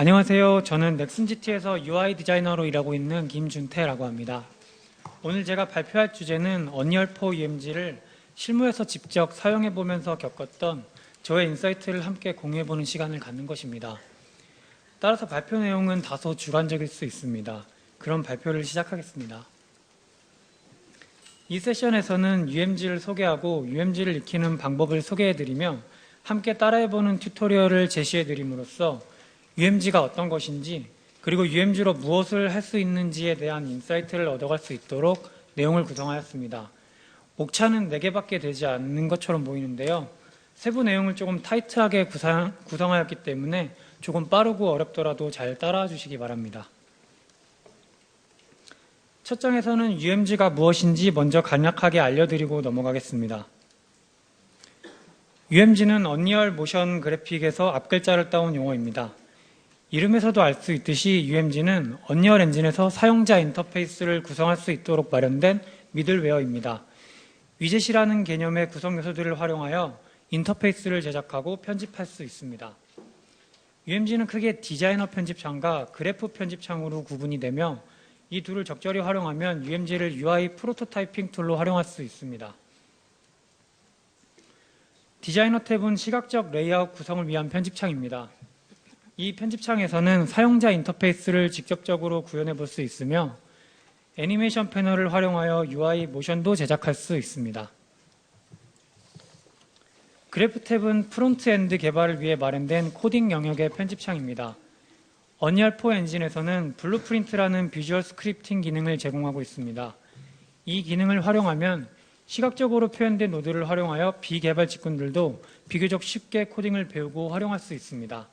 안녕하세요. 저는 넥슨GT에서 UI 디자이너로 일하고 있는 김준태라고 합니다. 오늘 제가 발표할 주제는 언리얼4 UMG를 실무에서 직접 사용해보면서 겪었던 저의 인사이트를 함께 공유해보는 시간을 갖는 것입니다. 따라서 발표 내용은 다소 주관적일 수 있습니다. 그럼 발표를 시작하겠습니다. 이 세션에서는 UMG를 소개하고 UMG를 익히는 방법을 소개해드리며 함께 따라해보는 튜토리얼을 제시해드림으로써 UMG가 어떤 것인지 그리고 UMG로 무엇을 할 수 있는지에 대한 인사이트를 얻어갈 수 있도록 내용을 구성하였습니다. 옥차는 4개밖에 되지 않는 것처럼 보이는데요. 세부 내용을 조금 타이트하게 구성하였기 때문에 조금 빠르고 어렵더라도 잘 따라와 주시기 바랍니다. 첫 장에서는 UMG가 무엇인지 먼저 간략하게 알려드리고 넘어가겠습니다. UMG는 언리얼 모션 그래픽에서 앞글자를 따온 용어입니다. 이름에서도 알 수 있듯이 UMG는 언리얼 엔진에서 사용자 인터페이스를 구성할 수 있도록 마련된 미들웨어입니다. 위젯이라는 개념의 구성 요소들을 활용하여 인터페이스를 제작하고 편집할 수 있습니다. UMG는 크게 디자이너 편집창과 그래프 편집창으로 구분이 되며 이 둘을 적절히 활용하면 UMG를 UI 프로토타이핑 툴로 활용할 수 있습니다. 디자이너 탭은 시각적 레이아웃 구성을 위한 편집창입니다. 이 편집창에서는 사용자 인터페이스를 직접적으로 구현해 볼 수 있으며 애니메이션 패널을 활용하여 UI 모션도 제작할 수 있습니다. 그래프 탭은 프론트엔드 개발을 위해 마련된 코딩 영역의 편집창입니다. 언리얼4 엔진에서는 블루프린트라는 비주얼 스크립팅 기능을 제공하고 있습니다. 이 기능을 활용하면 시각적으로 표현된 노드를 활용하여 비개발 직군들도 비교적 쉽게 코딩을 배우고 활용할 수 있습니다.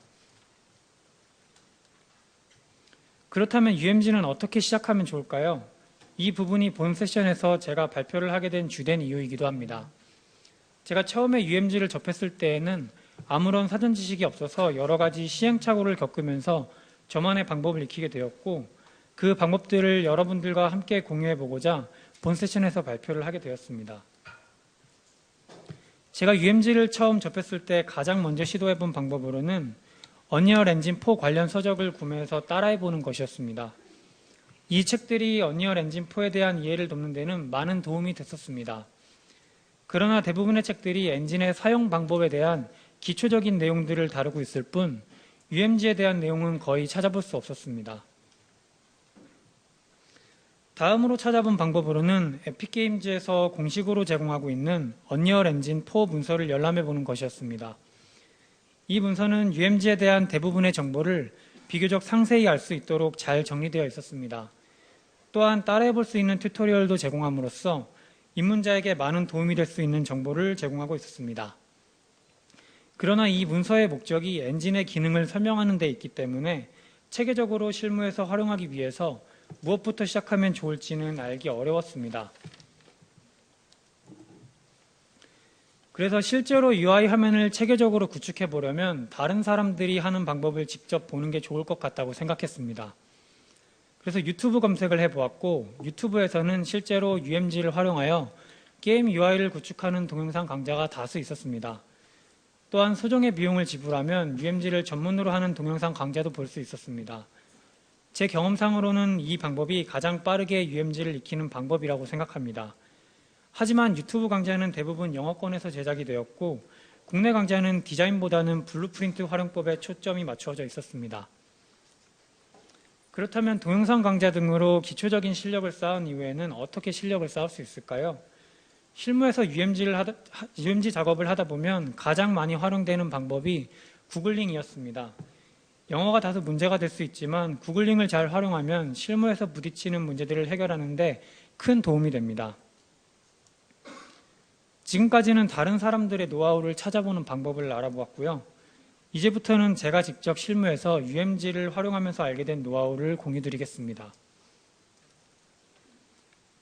그렇다면 UMG는 어떻게 시작하면 좋을까요? 이 부분이 본 세션에서 제가 발표를 하게 된 주된 이유이기도 합니다. 제가 처음에 UMG를 접했을 때에는 아무런 사전 지식이 없어서 여러 가지 시행착오를 겪으면서 저만의 방법을 익히게 되었고 그 방법들을 여러분들과 함께 공유해보고자 본 세션에서 발표를 하게 되었습니다. 제가 UMG를 처음 접했을 때 가장 먼저 시도해본 방법으로는 언리얼 엔진 4 관련 서적을 구매해서 따라해보는 것이었습니다. 이 책들이 언리얼 엔진 4에 대한 이해를 돕는 데는 많은 도움이 됐었습니다. 그러나 대부분의 책들이 엔진의 사용 방법에 대한 기초적인 내용들을 다루고 있을 뿐 UMG에 대한 내용은 거의 찾아볼 수 없었습니다. 다음으로 찾아본 방법으로는 에픽게임즈에서 공식으로 제공하고 있는 언리얼 엔진 4 문서를 열람해보는 것이었습니다. 이 문서는 UMG에 대한 대부분의 정보를 비교적 상세히 알 수 있도록 잘 정리되어 있었습니다. 또한 따라해볼 수 있는 튜토리얼도 제공함으로써 입문자에게 많은 도움이 될 수 있는 정보를 제공하고 있었습니다. 그러나 이 문서의 목적이 엔진의 기능을 설명하는 데 있기 때문에 체계적으로 실무에서 활용하기 위해서 무엇부터 시작하면 좋을지는 알기 어려웠습니다. 그래서 실제로 UI 화면을 체계적으로 구축해 보려면 다른 사람들이 하는 방법을 직접 보는 게 좋을 것 같다고 생각했습니다. 그래서 유튜브 검색을 해보았고 유튜브에서는 실제로 UMG를 활용하여 게임 UI를 구축하는 동영상 강좌가 다수 있었습니다. 또한 소정의 비용을 지불하면 UMG를 전문으로 하는 동영상 강좌도 볼 수 있었습니다. 제 경험상으로는 이 방법이 가장 빠르게 UMG를 익히는 방법이라고 생각합니다. 하지만 유튜브 강좌는 대부분 영어권에서 제작이 되었고 국내 강좌는 디자인보다는 블루프린트 활용법에 초점이 맞춰져 있었습니다. 그렇다면 동영상 강좌 등으로 기초적인 실력을 쌓은 이후에는 어떻게 실력을 쌓을 수 있을까요? 실무에서 UMG 작업을 하다 보면 가장 많이 활용되는 방법이 구글링이었습니다. 영어가 다소 문제가 될 수 있지만 구글링을 잘 활용하면 실무에서 부딪히는 문제들을 해결하는 데 큰 도움이 됩니다. 지금까지는 다른 사람들의 노하우를 찾아보는 방법을 알아보았고요. 이제부터는 제가 직접 실무에서 UMG를 활용하면서 알게 된 노하우를 공유드리겠습니다.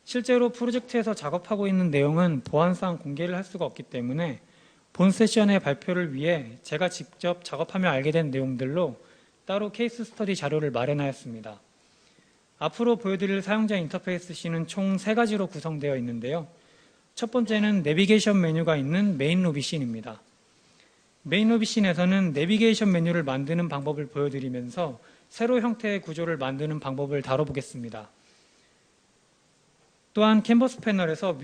실제로 프로젝트에서 작업하고 있는 내용은 보안상 공개를 할 수가 없기 때문에 본 세션의 발표를 위해 제가 직접 작업하며 알게 된 내용들로 따로 케이스 스터디 자료를 마련하였습니다. 앞으로 보여드릴 사용자 인터페이스 씬은 총 3가지로 구성되어 있는데요. 첫 번째는 내비게이션 메뉴가 있는 메인 로비 씬입니다. 메인 로비씬에서는 내비게이션 메뉴를 만드는 방법을 보여드리면서 세로 형태의 구조를 만드는 방법을 다뤄보겠습니다. 또한 캔버스 패널에서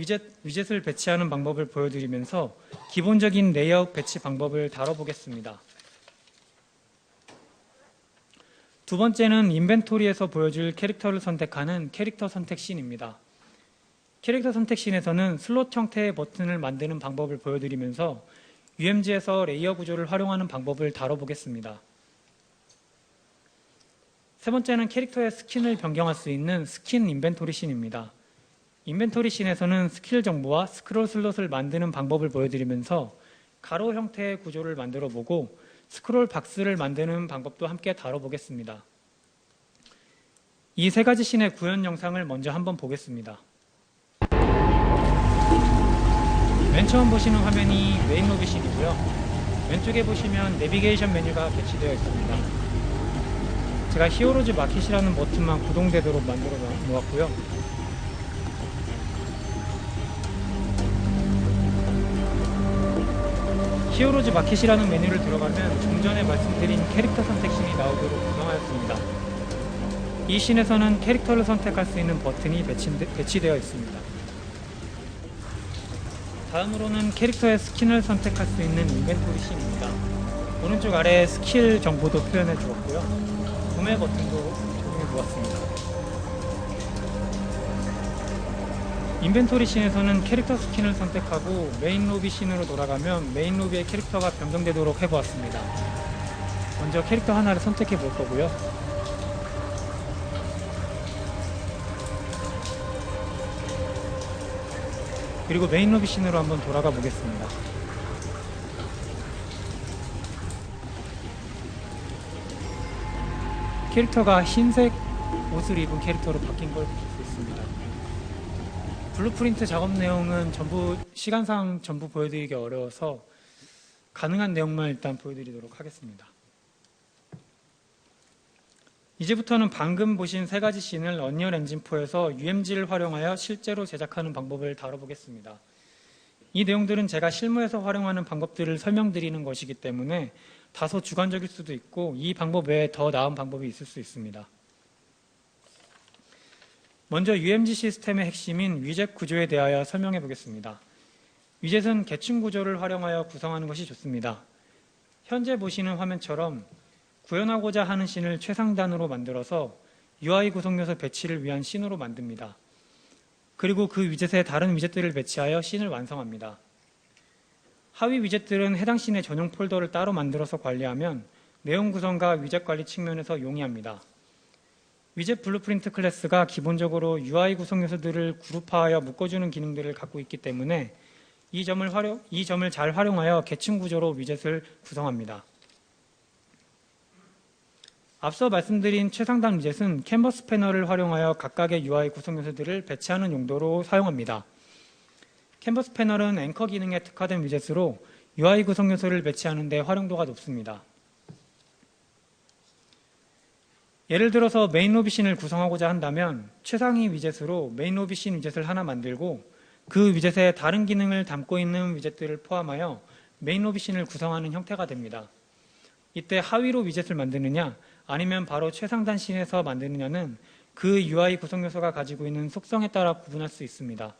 위젯을 배치하는 방법을 보여드리면서 기본적인 레이아웃 배치 방법을 다뤄보겠습니다. 두 번째는 인벤토리에서 보여줄 캐릭터를 선택하는 캐릭터 선택 씬입니다. 캐릭터 선택 씬에서는 슬롯 형태의 버튼을 만드는 방법을 보여드리면서 UMG에서 레이어 구조를 활용하는 방법을 다뤄보겠습니다. 세 번째는 캐릭터의 스킨을 변경할 수 있는 스킨 인벤토리 씬입니다. 인벤토리 씬에서는 스킬 정보와 스크롤 슬롯을 만드는 방법을 보여드리면서 가로 형태의 구조를 만들어 보고 스크롤 박스를 만드는 방법도 함께 다뤄보겠습니다. 이 세 가지 씬의 구현 영상을 먼저 한번 보겠습니다. 맨 처음 보시는 화면이 메인 로비 씬이고요. 왼쪽에 보시면 내비게이션 메뉴가 배치되어 있습니다. 제가 히어로즈 마켓이라는 버튼만 구동되도록 만들어 놓았고요. 히어로즈 마켓이라는 메뉴를 들어가면 좀 전에 말씀드린 캐릭터 선택 씬이 나오도록 구성하였습니다. 이 씬에서는 캐릭터를 선택할 수 있는 버튼이 배치되어 있습니다. 다음으로는 캐릭터의 스킨을 선택할 수 있는 인벤토리 씬입니다. 오른쪽 아래에 스킬 정보도 표현해 주었고요. 구매 버튼도 적용해 두었습니다. 인벤토리 씬에서는 캐릭터 스킨을 선택하고 메인 로비 씬으로 돌아가면 메인 로비의 캐릭터가 변경되도록 해보았습니다. 먼저 캐릭터 하나를 선택해 볼 거고요. 그리고 메인 로비 씬으로 한번 돌아가 보겠습니다. 캐릭터가 흰색 옷을 입은 캐릭터로 바뀐 걸 볼 수 있습니다. 블루프린트 작업 내용은 시간상 전부 보여드리기 어려워서 가능한 내용만 일단 보여드리도록 하겠습니다. 이제부터는 방금 보신 세 가지 씬을 언리얼 엔진 4에서 UMG를 활용하여 실제로 제작하는 방법을 다뤄보겠습니다. 이 내용들은 제가 실무에서 활용하는 방법들을 설명드리는 것이기 때문에 다소 주관적일 수도 있고 이 방법 외에 더 나은 방법이 있을 수 있습니다. 먼저 UMG 시스템의 핵심인 위젯 구조에 대하여 설명해 보겠습니다. 위젯은 계층 구조를 활용하여 구성하는 것이 좋습니다. 현재 보시는 화면처럼 구현하고자 하는 씬을 최상단으로 만들어서 UI 구성 요소 배치를 위한 씬으로 만듭니다. 그리고 그 위젯에 다른 위젯들을 배치하여 씬을 완성합니다. 하위 위젯들은 해당 씬의 전용 폴더를 따로 만들어서 관리하면 내용 구성과 위젯 관리 측면에서 용이합니다. 위젯 블루프린트 클래스가 기본적으로 UI 구성 요소들을 그룹화하여 묶어주는 기능들을 갖고 있기 때문에 이 점을 잘 활용하여 계층 구조로 위젯을 구성합니다. 앞서 말씀드린 최상단 위젯은 캔버스 패널을 활용하여 각각의 UI 구성 요소들을 배치하는 용도로 사용합니다. 캔버스 패널은 앵커 기능에 특화된 위젯으로 UI 구성 요소를 배치하는 데 활용도가 높습니다. 예를 들어서 메인 로비 씬을 구성하고자 한다면 최상위 위젯으로 메인 로비 씬 위젯을 하나 만들고 그 위젯에 다른 기능을 담고 있는 위젯들을 포함하여 메인 로비 씬을 구성하는 형태가 됩니다. 이때 하위로 위젯을 만드느냐 아니면 바로 최상단 씬에서 만드느냐는 그 UI 구성 요소가 가지고 있는 속성에 따라 구분할 수 있습니다.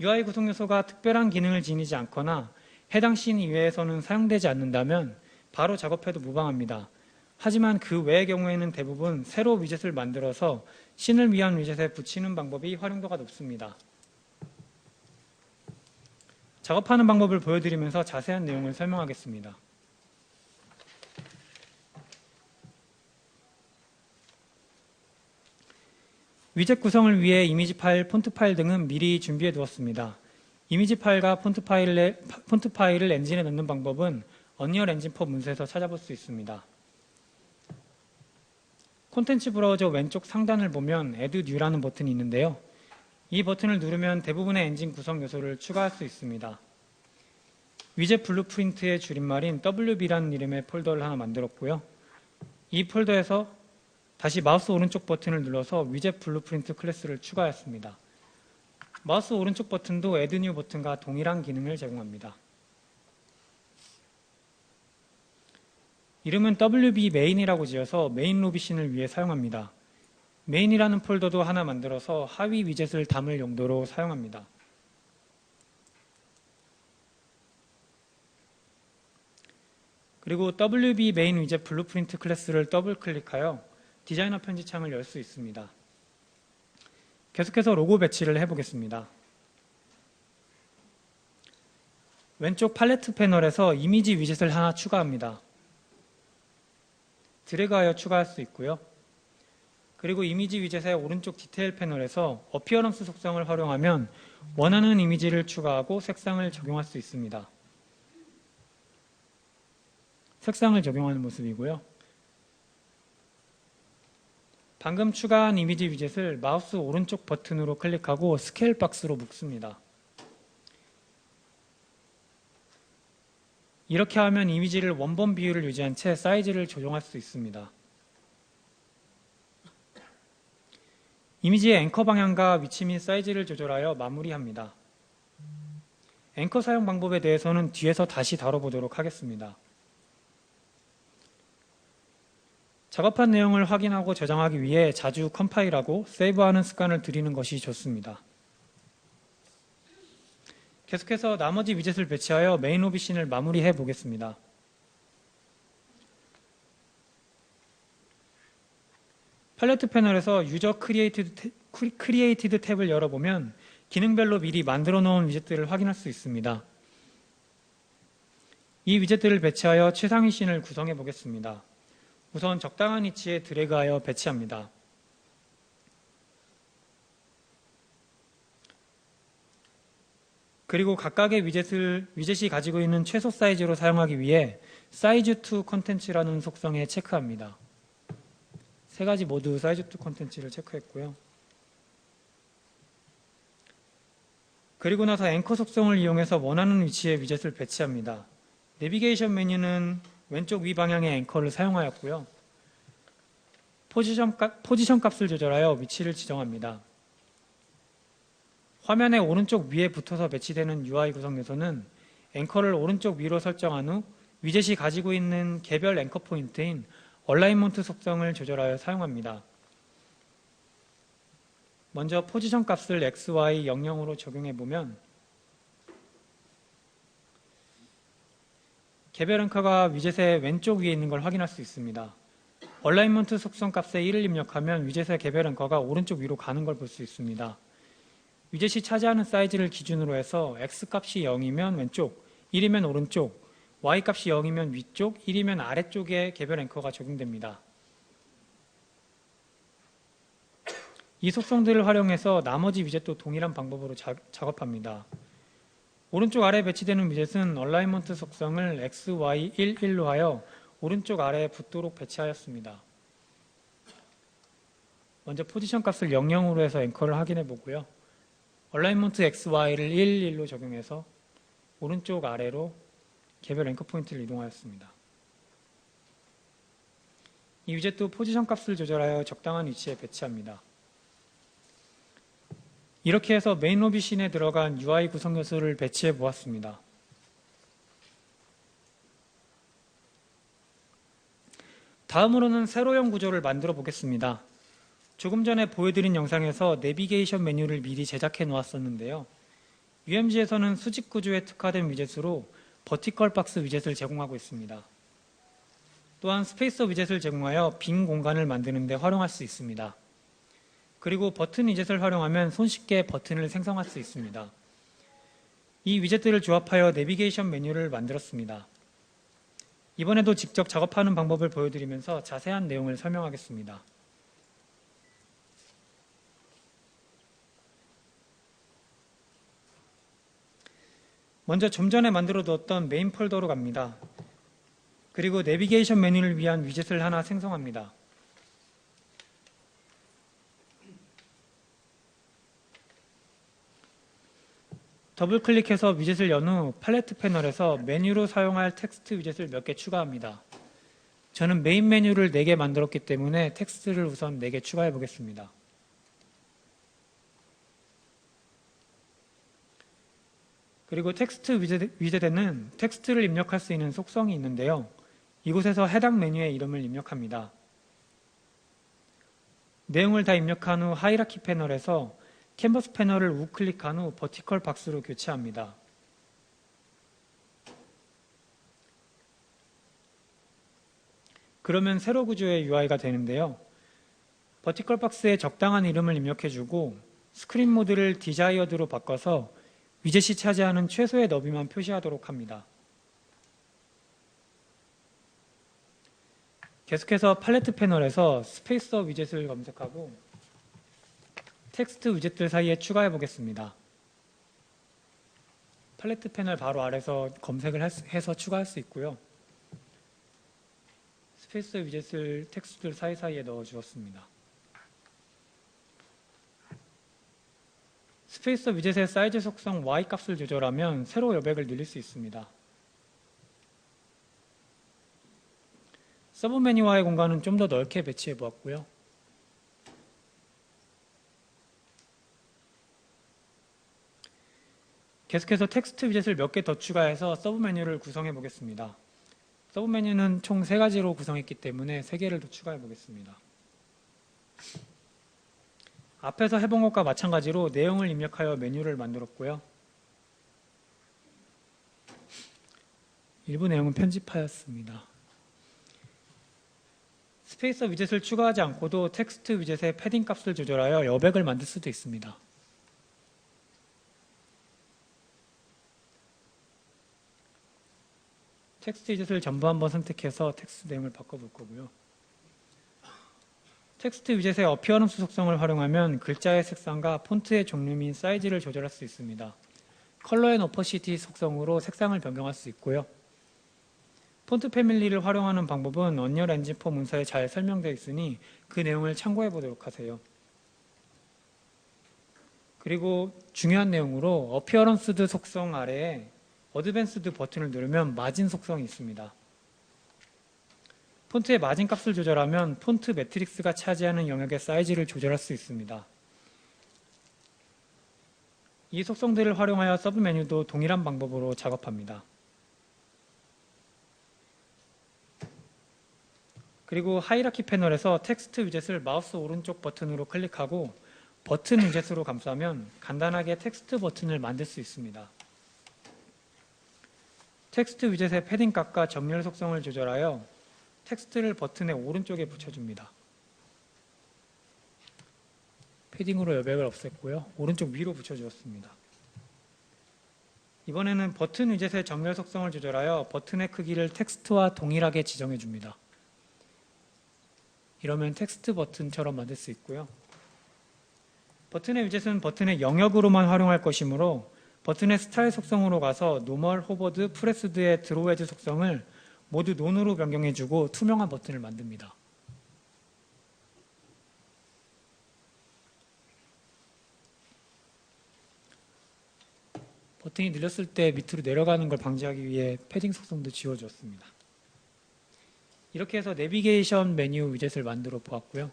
UI 구성 요소가 특별한 기능을 지니지 않거나 해당 씬 이외에서는 사용되지 않는다면 바로 작업해도 무방합니다. 하지만 그 외의 경우에는 대부분 새로 위젯을 만들어서 씬을 위한 위젯에 붙이는 방법이 활용도가 높습니다. 작업하는 방법을 보여드리면서 자세한 내용을 설명하겠습니다. 위젯 구성을 위해 이미지 파일, 폰트 파일 등은 미리 준비해 두었습니다. 이미지 파일과 폰트 파일을 엔진에 넣는 방법은 언리얼 엔진 4 문서에서 찾아볼 수 있습니다. 콘텐츠 브라우저 왼쪽 상단을 보면 Add New라는 버튼이 있는데요. 이 버튼을 누르면 대부분의 엔진 구성 요소를 추가할 수 있습니다. 위젯 블루프린트의 줄임말인 WB라는 이름의 폴더를 하나 만들었고요. 이 폴더에서 다시 마우스 오른쪽 버튼을 눌러서 위젯 블루프린트 클래스를 추가했습니다. 마우스 오른쪽 버튼도 Add New 버튼과 동일한 기능을 제공합니다. 이름은 WB 메인이라고 지어서 메인 로비씬을 위해 사용합니다. 메인이라는 폴더도 하나 만들어서 하위 위젯을 담을 용도로 사용합니다. 그리고 WB 메인 위젯 블루프린트 클래스를 더블 클릭하여 디자이너 편지창을 열 수 있습니다. 계속해서 로고 배치를 해보겠습니다. 왼쪽 팔레트 패널에서 이미지 위젯을 하나 추가합니다. 드래그하여 추가할 수 있고요. 그리고 이미지 위젯의 오른쪽 디테일 패널에서 어피어런스 속성을 활용하면 원하는 이미지를 추가하고 색상을 적용할 수 있습니다. 색상을 적용하는 모습이고요. 방금 추가한 이미지 위젯을 마우스 오른쪽 버튼으로 클릭하고 스케일 박스로 묶습니다. 이렇게 하면 이미지를 원본 비율을 유지한 채 사이즈를 조정할 수 있습니다. 이미지의 앵커 방향과 위치 및 사이즈를 조절하여 마무리합니다. 앵커 사용 방법에 대해서는 뒤에서 다시 다뤄보도록 하겠습니다. 작업한 내용을 확인하고 저장하기 위해 자주 컴파일하고 세이브하는 습관을 들이는 것이 좋습니다. 계속해서 나머지 위젯을 배치하여 메인 로비씬을 마무리해 보겠습니다. 팔레트 패널에서 유저 크리에이티드 탭을 열어보면 기능별로 미리 만들어 놓은 위젯들을 확인할 수 있습니다. 이 위젯들을 배치하여 최상위 씬을 구성해 보겠습니다. 우선 적당한 위치에 드래그하여 배치합니다. 그리고 각각의 위젯이 가지고 있는 최소 사이즈로 사용하기 위해 사이즈 투 컨텐츠라는 속성에 체크합니다. 세 가지 모두 사이즈 투 컨텐츠를 체크했고요. 그리고 나서 앵커 속성을 이용해서 원하는 위치에 위젯을 배치합니다. 내비게이션 메뉴는 왼쪽 위 방향의 앵커를 사용하였고요. 포지션 값을 조절하여 위치를 지정합니다. 화면의 오른쪽 위에 붙어서 배치되는 UI 구성 요소는 앵커를 오른쪽 위로 설정한 후 위젯이 가지고 있는 개별 앵커 포인트인 얼라인먼트 속성을 조절하여 사용합니다. 먼저 포지션 값을 XY 00으로 적용해보면 개별 앵커가 위젯의 왼쪽 위에 있는 걸 확인할 수 있습니다. 얼라인먼트 속성 값에 1을 입력하면 위젯의 개별 앵커가 오른쪽 위로 가는 걸 볼 수 있습니다. 위젯이 차지하는 사이즈를 기준으로 해서 X값이 0이면 왼쪽, 1이면 오른쪽, Y값이 0이면 위쪽, 1이면 아래쪽에 개별 앵커가 적용됩니다. 이 속성들을 활용해서 나머지 위젯도 동일한 방법으로 작업합니다. 오른쪽 아래에 배치되는 위젯은 얼라인먼트 속성을 X, Y, 1, 1로 하여 오른쪽 아래에 붙도록 배치하였습니다. 먼저 포지션 값을 00으로 해서 앵커를 확인해 보고요. 얼라인먼트 XY를 1, 1로 적용해서 오른쪽 아래로 개별 앵커 포인트를 이동하였습니다. 이 위젯도 포지션 값을 조절하여 적당한 위치에 배치합니다. 이렇게 해서 메인 로비씬에 들어간 UI 구성 요소를 배치해 보았습니다. 다음으로는 세로형 구조를 만들어 보겠습니다. 조금 전에 보여드린 영상에서 내비게이션 메뉴를 미리 제작해 놓았었는데요. UMG에서는 수직 구조에 특화된 위젯으로 버티컬 박스 위젯을 제공하고 있습니다. 또한 스페이서 위젯을 제공하여 빈 공간을 만드는 데 활용할 수 있습니다. 그리고 버튼 위젯을 활용하면 손쉽게 버튼을 생성할 수 있습니다. 이 위젯들을 조합하여 내비게이션 메뉴를 만들었습니다. 이번에도 직접 작업하는 방법을 보여드리면서 자세한 내용을 설명하겠습니다. 먼저 좀 전에 만들어 두었던 메인 폴더로 갑니다. 그리고 내비게이션 메뉴를 위한 위젯을 하나 생성합니다. 더블 클릭해서 위젯을 연 후 팔레트 패널에서 메뉴로 사용할 텍스트 위젯을 몇 개 추가합니다. 저는 메인 메뉴를 4개 만들었기 때문에 텍스트를 우선 4개 추가해 보겠습니다. 그리고 텍스트 위젯에는 텍스트를 입력할 수 있는 속성이 있는데요. 이곳에서 해당 메뉴의 이름을 입력합니다. 내용을 다 입력한 후 하이라키 패널에서 캔버스 패널을 우클릭한 후 버티컬 박스로 교체합니다. 그러면 세로 구조의 UI가 되는데요. 버티컬 박스에 적당한 이름을 입력해주고 스크린 모드를 디자이어드로 바꿔서 위젯이 차지하는 최소의 너비만 표시하도록 합니다. 계속해서 팔레트 패널에서 스페이서 위젯을 검색하고 텍스트 위젯들 사이에 추가해 보겠습니다. 팔레트 패널 바로 아래서 검색을 해서 추가할 수 있고요. 스페이서 위젯을 텍스트들 사이사이에 넣어 주었습니다. 스페이서 위젯의 사이즈 속성 Y 값을 조절하면 세로 여백을 늘릴 수 있습니다. 서브 메뉴와의 공간은 좀 더 넓게 배치해 보았고요. 계속해서 텍스트 위젯을 몇 개 더 추가해서 서브 메뉴를 구성해 보겠습니다. 서브 메뉴는 총 3가지로 구성했기 때문에 3개를 더 추가해 보겠습니다. 앞에서 해본 것과 마찬가지로 내용을 입력하여 메뉴를 만들었고요. 일부 내용은 편집하였습니다. 스페이서 위젯을 추가하지 않고도 텍스트 위젯의 패딩 값을 조절하여 여백을 만들 수도 있습니다. 텍스트 위젯을 전부 한번 선택해서 텍스트 내용을 바꿔볼 거고요. 텍스트 위젯의 어피어런스 속성을 활용하면 글자의 색상과 폰트의 종류 및 사이즈를 조절할 수 있습니다. 컬러 앤 오퍼시티 속성으로 색상을 변경할 수 있고요. 폰트 패밀리를 활용하는 방법은 언리얼 엔진 4 문서에 잘 설명되어 있으니 그 내용을 참고해 보도록 하세요. 그리고 중요한 내용으로 어피어런스드 속성 아래에 어드밴스드 버튼을 누르면 마진 속성이 있습니다. 폰트의 마진 값을 조절하면 폰트 매트릭스가 차지하는 영역의 사이즈를 조절할 수 있습니다. 이 속성들을 활용하여 서브 메뉴도 동일한 방법으로 작업합니다. 그리고 하이라키 패널에서 텍스트 위젯을 마우스 오른쪽 버튼으로 클릭하고 버튼 위젯으로 감싸면 간단하게 텍스트 버튼을 만들 수 있습니다. 텍스트 위젯의 패딩 값과 정렬 속성을 조절하여 텍스트를 버튼의 오른쪽에 붙여줍니다. 패딩으로 여백을 없앴고요. 오른쪽 위로 붙여주었습니다. 이번에는 버튼 위젯의 정렬 속성을 조절하여 버튼의 크기를 텍스트와 동일하게 지정해줍니다. 이러면 텍스트 버튼처럼 만들 수 있고요. 버튼의 위젯은 버튼의 영역으로만 활용할 것이므로 버튼의 스타일 속성으로 가서 노멀, 호버드, 프레스드의 드로우헤드 속성을 모두 논으로 변경해주고 투명한 버튼을 만듭니다. 버튼이 늘렸을 때 밑으로 내려가는 걸 방지하기 위해 패딩 속성도 지워주었습니다. 이렇게 해서 내비게이션 메뉴 위젯을 만들어 보았고요.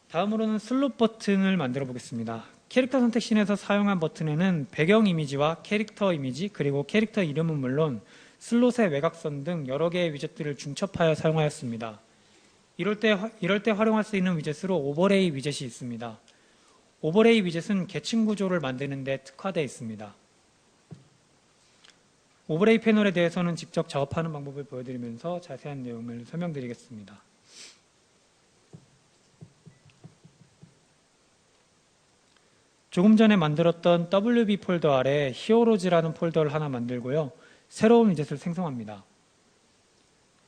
다음으로는 슬롯 버튼을 만들어 보겠습니다. 캐릭터 선택신에서 사용한 버튼에는 배경 이미지와 캐릭터 이미지 그리고 캐릭터 이름은 물론 슬롯의 외곽선 등 여러 개의 위젯들을 중첩하여 사용하였습니다. 이럴 때 활용할 수 있는 위젯으로 오버레이 위젯이 있습니다. 오버레이 위젯은 계층 구조를 만드는 데 특화되어 있습니다. 오버레이 패널에 대해서는 직접 작업하는 방법을 보여드리면서 자세한 내용을 설명드리겠습니다. 조금 전에 만들었던 WB 폴더 아래 히어로즈라는 폴더를 하나 만들고요. 새로운 위젯을 생성합니다.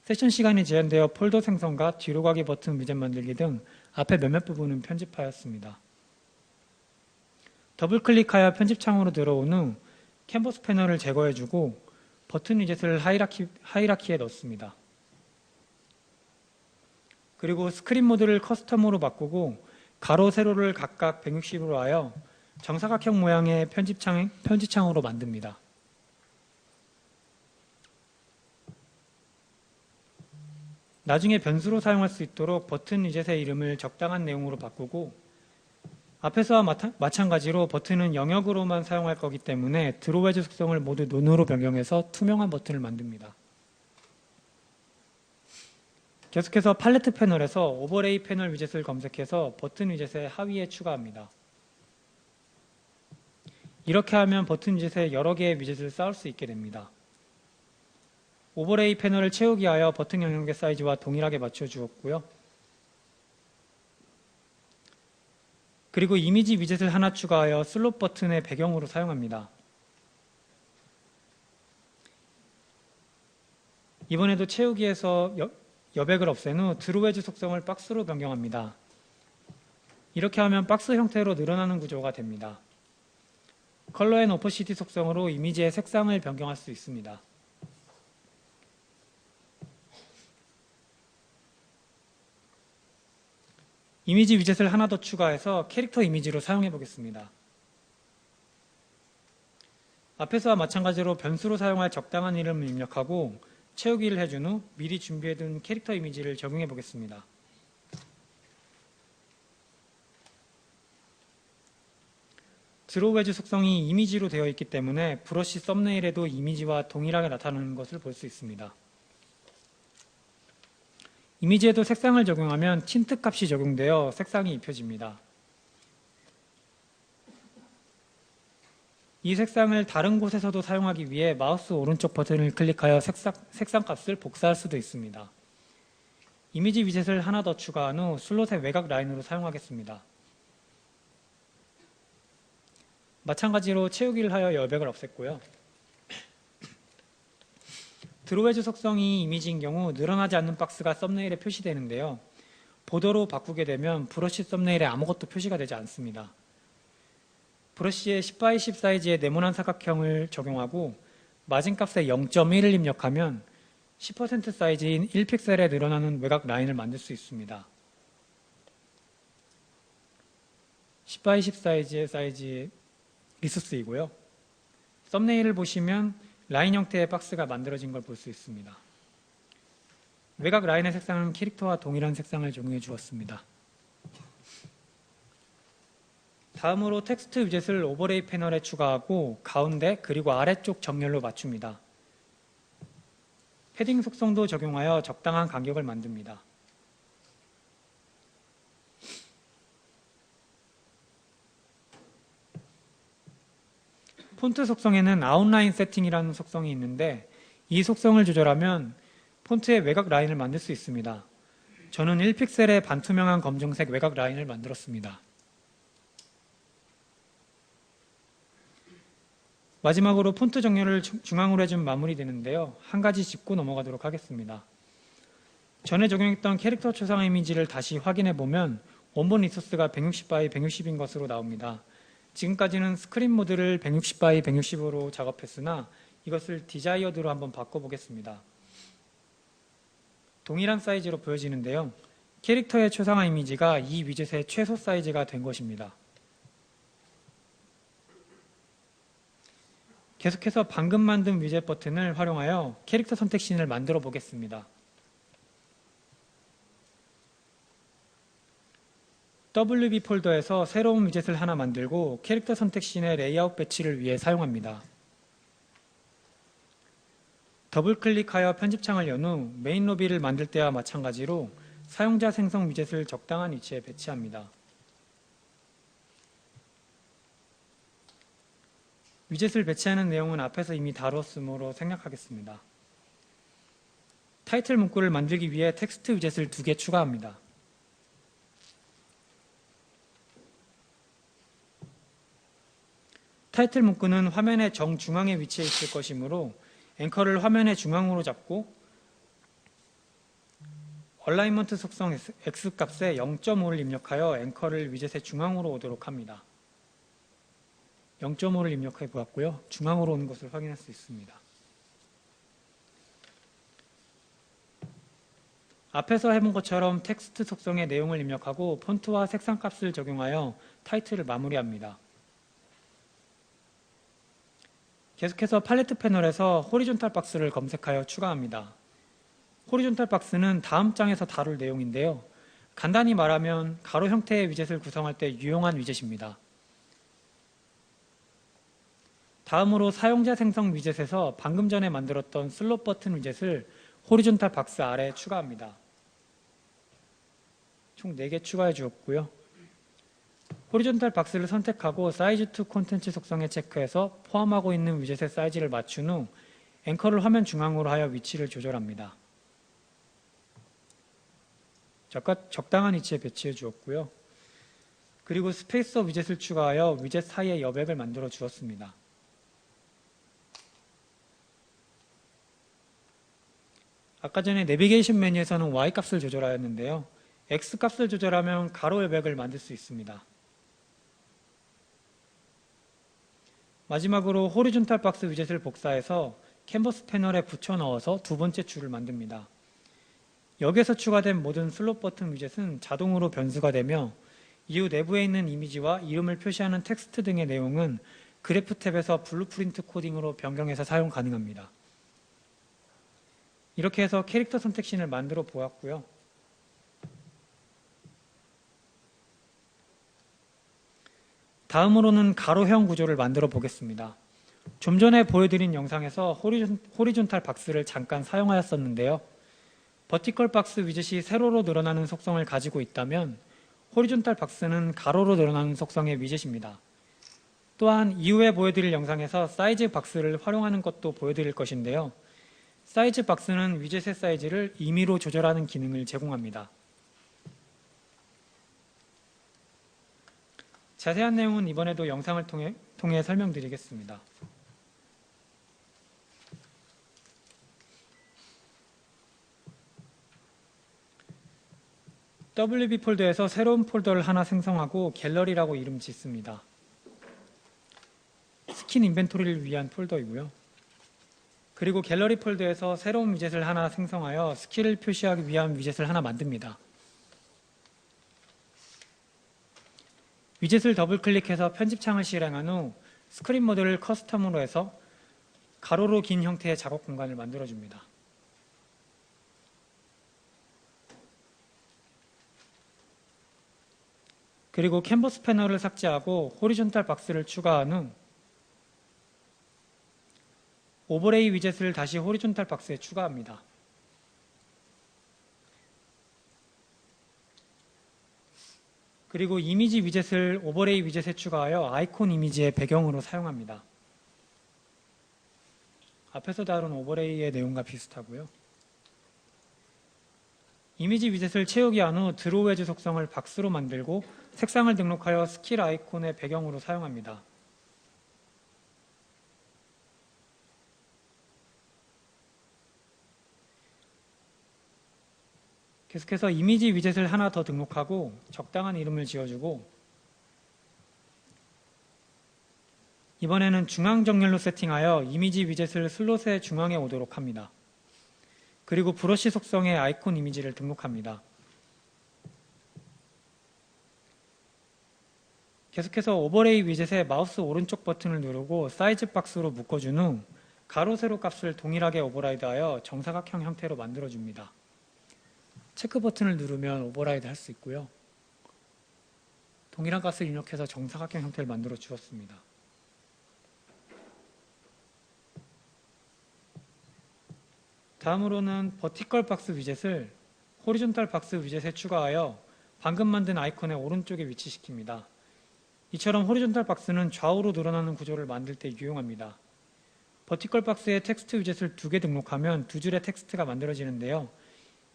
세션 시간이 제한되어 폴더 생성과 뒤로 가기 버튼 위젯 만들기 등 앞에 몇몇 부분은 편집하였습니다. 더블 클릭하여 편집창으로 들어온 후 캔버스 패널을 제거해주고 버튼 위젯을 하이라키에 넣습니다. 그리고 스크린 모드를 커스텀으로 바꾸고 가로, 세로를 각각 160으로 하여 정사각형 모양의 편집창으로 만듭니다. 나중에 변수로 사용할 수 있도록 버튼 위젯의 이름을 적당한 내용으로 바꾸고 앞에서와 마찬가지로 버튼은 영역으로만 사용할 거기 때문에 드로우 웨지 속성을 모두 논으로 변경해서 투명한 버튼을 만듭니다. 계속해서 팔레트 패널에서 오버레이 패널 위젯을 검색해서 버튼 위젯의 하위에 추가합니다. 이렇게 하면 버튼 위젯에 여러 개의 위젯을 쌓을 수 있게 됩니다. 오버레이 패널을 채우기 위하여 버튼 영역의 사이즈와 동일하게 맞춰 주었고요. 그리고 이미지 위젯을 하나 추가하여 슬롯 버튼의 배경으로 사용합니다. 이번에도 채우기에서 여백을 없앤 후 드로우 웨지 속성을 박스로 변경합니다. 이렇게 하면 박스 형태로 늘어나는 구조가 됩니다. 컬러 앤 오퍼시티 속성으로 이미지의 색상을 변경할 수 있습니다. 이미지 위젯을 하나 더 추가해서 캐릭터 이미지로 사용해 보겠습니다. 앞에서와 마찬가지로 변수로 사용할 적당한 이름을 입력하고 채우기를 해준 후 미리 준비해둔 캐릭터 이미지를 적용해 보겠습니다. 드로우 웨지 속성이 이미지로 되어 있기 때문에 브러쉬 썸네일에도 이미지와 동일하게 나타나는 것을 볼 수 있습니다. 이미지에도 색상을 적용하면 틴트 값이 적용되어 색상이 입혀집니다. 이 색상을 다른 곳에서도 사용하기 위해 마우스 오른쪽 버튼을 클릭하여 색상 값을 복사할 수도 있습니다. 이미지 위젯을 하나 더 추가한 후 슬롯의 외곽 라인으로 사용하겠습니다. 마찬가지로 채우기를 하여 여백을 없앴고요. 드로우 웨지 속성이 이미지인 경우 늘어나지 않는 박스가 썸네일에 표시되는데요. 보더로 바꾸게 되면 브러쉬 썸네일에 아무것도 표시가 되지 않습니다. 브러쉬의 10x10 사이즈의 네모난 사각형을 적용하고 마진값에 0.1을 입력하면 10% 사이즈인 1픽셀에 늘어나는 외곽 라인을 만들 수 있습니다. 10x10 사이즈의 사이즈 리소스이고요. 썸네일을 보시면 라인 형태의 박스가 만들어진 걸 볼 수 있습니다. 외곽 라인의 색상은 캐릭터와 동일한 색상을 적용해 주었습니다. 다음으로 텍스트 위젯을 오버레이 패널에 추가하고 가운데 그리고 아래쪽 정렬로 맞춥니다. 패딩 속성도 적용하여 적당한 간격을 만듭니다. 폰트 속성에는 아웃라인 세팅이라는 속성이 있는데 이 속성을 조절하면 폰트의 외곽 라인을 만들 수 있습니다. 저는 1픽셀의 반투명한 검정색 외곽 라인을 만들었습니다. 마지막으로 폰트 정렬을 중앙으로 해주면 마무리되는데요. 한 가지 짚고 넘어가도록 하겠습니다. 전에 적용했던 캐릭터 초상 이미지를 다시 확인해 보면 원본 리소스가 160x 160인 것으로 나옵니다. 지금까지는 스크린 모드를 160x 160으로 작업했으나 이것을 디자이어드로 한번 바꿔보겠습니다. 동일한 사이즈로 보여지는데요. 캐릭터의 초상화 이미지가 이 위젯의 최소 사이즈가 된 것입니다. 계속해서 방금 만든 위젯 버튼을 활용하여 캐릭터 선택 씬을 만들어 보겠습니다. WB 폴더에서 새로운 위젯을 하나 만들고 캐릭터 선택 씬의 레이아웃 배치를 위해 사용합니다. 더블 클릭하여 편집창을 연 후 메인 로비를 만들 때와 마찬가지로 사용자 생성 위젯을 적당한 위치에 배치합니다. 위젯을 배치하는 내용은 앞에서 이미 다루었으므로 생략하겠습니다. 타이틀 문구를 만들기 위해 텍스트 위젯을 2개 추가합니다. 타이틀 문구는 화면의 정중앙에 위치해 있을 것이므로 앵커를 화면의 중앙으로 잡고 얼라이먼트 속성 X값에 0.5를 입력하여 앵커를 위젯의 중앙으로 오도록 합니다. 0.5를 입력해 보았고요. 중앙으로 오는 것을 확인할 수 있습니다. 앞에서 해본 것처럼 텍스트 속성의 내용을 입력하고 폰트와 색상 값을 적용하여 타이틀을 마무리합니다. 계속해서 팔레트 패널에서 호리존탈 박스를 검색하여 추가합니다. 호리존탈 박스는 다음 장에서 다룰 내용인데요. 간단히 말하면 가로 형태의 위젯을 구성할 때 유용한 위젯입니다. 다음으로 사용자 생성 위젯에서 방금 전에 만들었던 슬롯 버튼 위젯을 호리존탈 박스 아래에 추가합니다. 총 4개 추가해 주었고요. 호리존탈 박스를 선택하고 사이즈 투 콘텐츠 속성에 체크해서 포함하고 있는 위젯의 사이즈를 맞춘 후 앵커를 화면 중앙으로 하여 위치를 조절합니다. 적당한 위치에 배치해 주었고요. 그리고 스페이서 위젯을 추가하여 위젯 사이에 여백을 만들어 주었습니다. 아까 전에 내비게이션 메뉴에서는 Y값을 조절하였는데요. X값을 조절하면 가로 여백을 만들 수 있습니다. 마지막으로 호리존탈 박스 위젯을 복사해서 캔버스 패널에 붙여 넣어서 두 번째 줄을 만듭니다. 여기에서 추가된 모든 슬롯 버튼 위젯은 자동으로 변수가 되며 이후 내부에 있는 이미지와 이름을 표시하는 텍스트 등의 내용은 그래프 탭에서 블루프린트 코딩으로 변경해서 사용 가능합니다. 이렇게 해서 캐릭터 선택신을 만들어 보았고요. 다음으로는 가로형 구조를 만들어 보겠습니다. 좀 전에 보여드린 영상에서 호리존탈 박스를 잠깐 사용하였었는데요. 버티컬 박스 위젯이 세로로 늘어나는 속성을 가지고 있다면 호리존탈 박스는 가로로 늘어나는 속성의 위젯입니다. 또한 이후에 보여드릴 영상에서 사이즈 박스를 활용하는 것도 보여드릴 것인데요. 사이즈 박스는 위젯의 사이즈를 임의로 조절하는 기능을 제공합니다. 자세한 내용은 이번에도 영상을 통해 설명드리겠습니다. WB 폴더에서 새로운 폴더를 하나 생성하고 갤러리라고 이름 짓습니다. 스킨 인벤토리를 위한 폴더이고요. 그리고 갤러리 폴더에서 새로운 위젯을 하나 생성하여 스킬을 표시하기 위한 위젯을 하나 만듭니다. 위젯을 더블클릭해서 편집창을 실행한 후 스크린 모드를 커스텀으로 해서 가로로 긴 형태의 작업 공간을 만들어줍니다. 그리고 캔버스 패널을 삭제하고 호리존탈 박스를 추가한 후 오버레이 위젯을 다시 호리존탈 박스에 추가합니다. 그리고 이미지 위젯을 오버레이 위젯에 추가하여 아이콘 이미지의 배경으로 사용합니다. 앞에서 다룬 오버레이의 내용과 비슷하고요. 이미지 위젯을 채우기 한 후 드로우 웨지 속성을 박스로 만들고 색상을 등록하여 스킬 아이콘의 배경으로 사용합니다. 계속해서 이미지 위젯을 하나 더 등록하고 적당한 이름을 지어주고 이번에는 중앙 정렬로 세팅하여 이미지 위젯을 슬롯의 중앙에 오도록 합니다. 그리고 브러쉬 속성의 아이콘 이미지를 등록합니다. 계속해서 오버레이 위젯의 마우스 오른쪽 버튼을 누르고 사이즈 박스로 묶어준 후 가로, 세로 값을 동일하게 오버라이드하여 정사각형 형태로 만들어줍니다. 체크 버튼을 누르면 오버라이드 할 수 있고요. 동일한 값을 입력해서 정사각형 형태를 만들어 주었습니다. 다음으로는 버티컬 박스 위젯을 호리존탈 박스 위젯에 추가하여 방금 만든 아이콘의 오른쪽에 위치시킵니다. 이처럼 호리존탈 박스는 좌우로 늘어나는 구조를 만들 때 유용합니다. 버티컬 박스에 텍스트 위젯을 2개 등록하면 2줄의 텍스트가 만들어지는데요.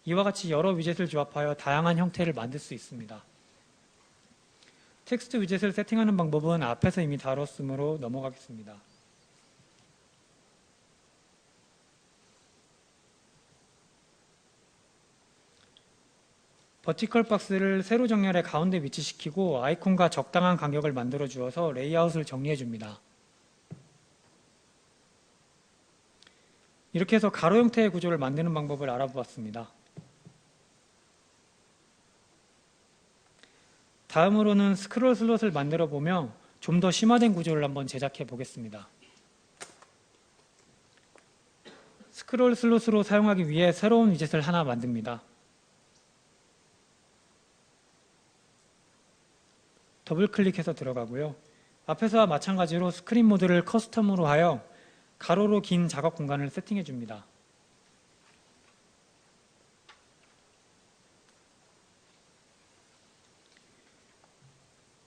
이와 같이 여러 위젯을 조합하여 다양한 형태를 만들 수 있습니다. 텍스트 위젯을 세팅하는 방법은 앞에서 이미 다뤘으므로 넘어가겠습니다. 버티컬 박스를 세로 정렬해 가운데 위치시키고 아이콘과 적당한 간격을 만들어 주어서 레이아웃을 정리해 줍니다. 이렇게 해서 가로 형태의 구조를 만드는 방법을 알아보았습니다. 다음으로는 스크롤 슬롯을 만들어 보며 좀 더 심화된 구조를 한번 제작해 보겠습니다. 스크롤 슬롯으로 사용하기 위해 새로운 위젯을 하나 만듭니다. 더블 클릭해서 들어가고요. 앞에서와 마찬가지로 스크린 모드를 커스텀으로 하여 가로로 긴 작업 공간을 세팅해 줍니다.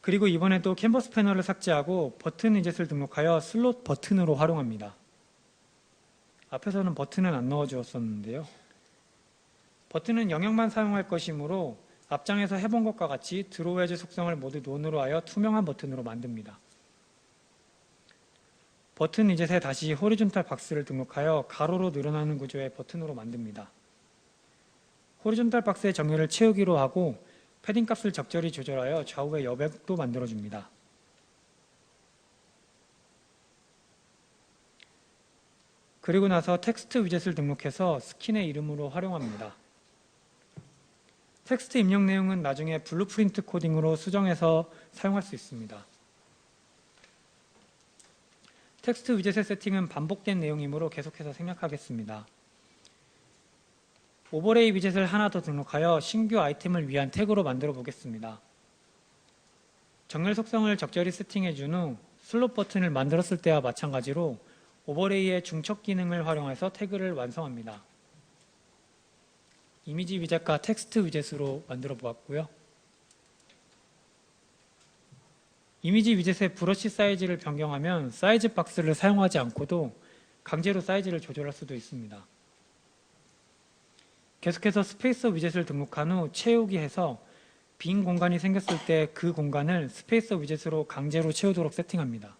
그리고 이번에도 캔버스 패널을 삭제하고 버튼 위젯을 등록하여 슬롯 버튼으로 활용합니다. 앞에서는 버튼은 안 넣어 주었었는데요. 버튼은 영역만 사용할 것이므로 앞장에서 해본 것과 같이 드로우 웨지 속성을 모두 논으로 하여 투명한 버튼으로 만듭니다. 버튼 위젯에 다시 호리존탈 박스를 등록하여 가로로 늘어나는 구조의 버튼으로 만듭니다. 호리존탈 박스의 정렬을 채우기로 하고 패딩 값을 적절히 조절하여 좌우의 여백도 만들어줍니다. 그리고 나서 텍스트 위젯을 등록해서 스킨의 이름으로 활용합니다. 텍스트 입력 내용은 나중에 블루프린트 코딩으로 수정해서 사용할 수 있습니다. 텍스트 위젯의 세팅은 반복된 내용이므로 계속해서 생략하겠습니다. 오버레이 위젯을 하나 더 등록하여 신규 아이템을 위한 태그로 만들어 보겠습니다. 정렬 속성을 적절히 세팅해 준 후 슬롯 버튼을 만들었을 때와 마찬가지로 오버레이의 중첩 기능을 활용해서 태그를 완성합니다. 이미지 위젯과 텍스트 위젯으로 만들어 보았고요. 이미지 위젯의 브러쉬 사이즈를 변경하면 사이즈 박스를 사용하지 않고도 강제로 사이즈를 조절할 수도 있습니다. 계속해서 스페이서 위젯을 등록한 후 채우기 해서 빈 공간이 생겼을 때 그 공간을 스페이서 위젯으로 강제로 채우도록 세팅합니다.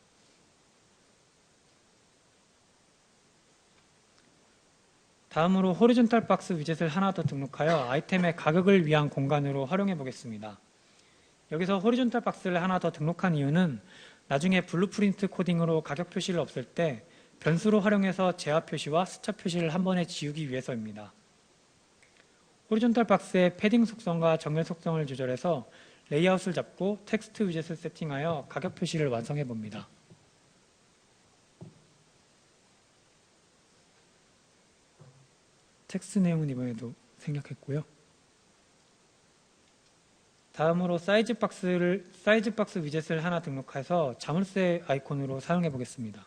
다음으로 호리존탈 박스 위젯을 하나 더 등록하여 아이템의 가격을 위한 공간으로 활용해 보겠습니다. 여기서 호리존탈 박스를 하나 더 등록한 이유는 나중에 블루프린트 코딩으로 가격 표시를 없앨 때 변수로 활용해서 제화 표시와 숫자 표시를 한 번에 지우기 위해서입니다. 호리존탈 박스의 패딩 속성과 정렬 속성을 조절해서 레이아웃을 잡고 텍스트 위젯을 세팅하여 가격 표시를 완성해 봅니다. 텍스트 내용은 이번에도 생략했고요. 다음으로 사이즈 박스 위젯을 하나 등록해서 자물쇠 아이콘으로 사용해 보겠습니다.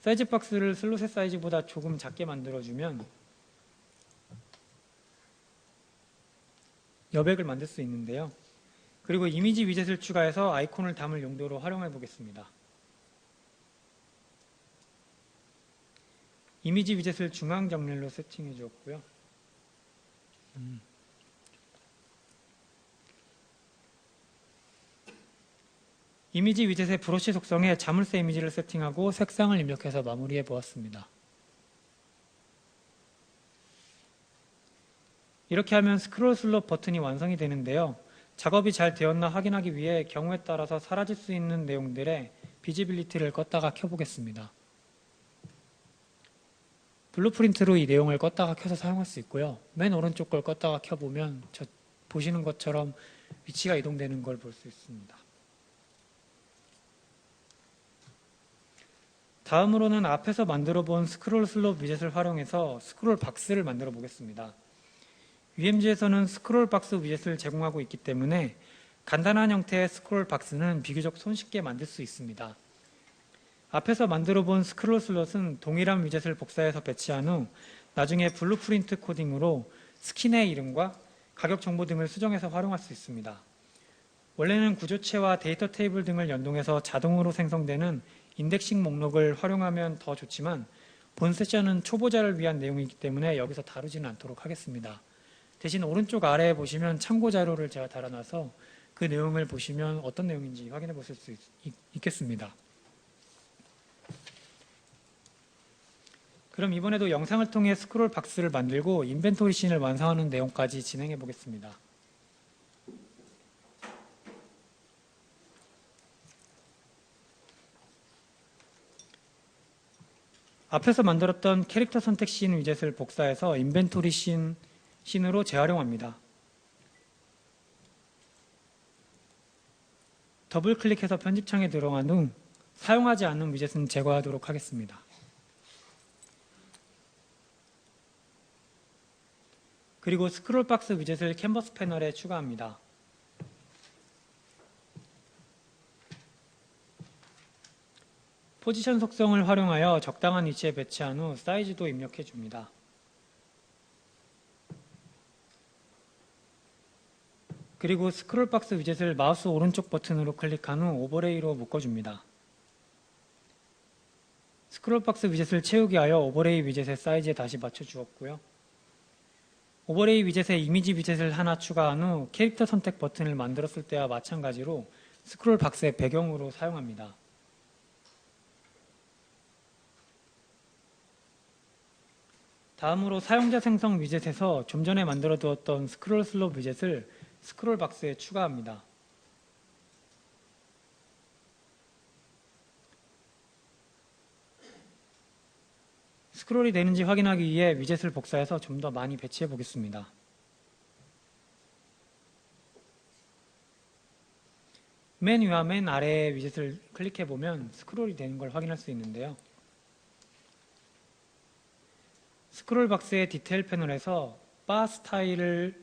사이즈 박스를 슬롯의 사이즈보다 조금 작게 만들어주면 여백을 만들 수 있는데요. 그리고 이미지 위젯을 추가해서 아이콘을 담을 용도로 활용해 보겠습니다. 이미지 위젯을 중앙 정렬로 세팅해 주었고요. 이미지 위젯의 브러쉬 속성에 자물쇠 이미지를 세팅하고 색상을 입력해서 마무리해 보았습니다. 이렇게 하면 스크롤 슬롯 버튼이 완성이 되는데요. 작업이 잘 되었나 확인하기 위해 경우에 따라서 사라질 수 있는 내용들의 비지빌리티를 껐다가 켜보겠습니다. 블루프린트로 이 내용을 껐다가 켜서 사용할 수 있고요. 맨 오른쪽 걸 껐다가 켜보면 보시는 것처럼 위치가 이동되는 걸 볼 수 있습니다. 다음으로는 앞에서 만들어 본 스크롤 슬롯 위젯을 활용해서 스크롤 박스를 만들어 보겠습니다. UMG에서는 스크롤 박스 위젯을 제공하고 있기 때문에 간단한 형태의 스크롤 박스는 비교적 손쉽게 만들 수 있습니다. 앞에서 만들어 본 스크롤 슬롯은 동일한 위젯을 복사해서 배치한 후 나중에 블루프린트 코딩으로 스킨의 이름과 가격 정보 등을 수정해서 활용할 수 있습니다. 원래는 구조체와 데이터 테이블 등을 연동해서 자동으로 생성되는 인덱싱 목록을 활용하면 더 좋지만 본 세션은 초보자를 위한 내용이기 때문에 여기서 다루지는 않도록 하겠습니다. 대신 오른쪽 아래에 보시면 참고 자료를 제가 달아놔서 그 내용을 보시면 어떤 내용인지 확인해 보실 수 있겠습니다. 그럼 이번에도 영상을 통해 스크롤 박스를 만들고 인벤토리 씬을 완성하는 내용까지 진행해 보겠습니다. 앞에서 만들었던 캐릭터 선택 씬 위젯을 복사해서 인벤토리 씬으로 재활용합니다. 더블 클릭해서 편집창에 들어간 후 사용하지 않는 위젯은 제거하도록 하겠습니다. 그리고 스크롤 박스 위젯을 캔버스 패널에 추가합니다. 포지션 속성을 활용하여 적당한 위치에 배치한 후 사이즈도 입력해 줍니다. 그리고 스크롤 박스 위젯을 마우스 오른쪽 버튼으로 클릭한 후 오버레이로 묶어줍니다. 스크롤 박스 위젯을 채우기 위하여 오버레이 위젯의 사이즈에 다시 맞춰주었고요. 오버레이 위젯에 이미지 위젯을 하나 추가한 후 캐릭터 선택 버튼을 만들었을 때와 마찬가지로 스크롤 박스의 배경으로 사용합니다. 다음으로 사용자 생성 위젯에서 좀 전에 만들어 두었던 스크롤 슬롭 위젯을 스크롤 박스에 추가합니다. 스크롤이 되는지 확인하기 위해 위젯을 복사해서 좀 더 많이 배치해 보겠습니다. 맨 위와 맨 아래의 위젯을 클릭해 보면 스크롤이 되는 걸 확인할 수 있는데요. 스크롤 박스의 디테일 패널에서 바 스타일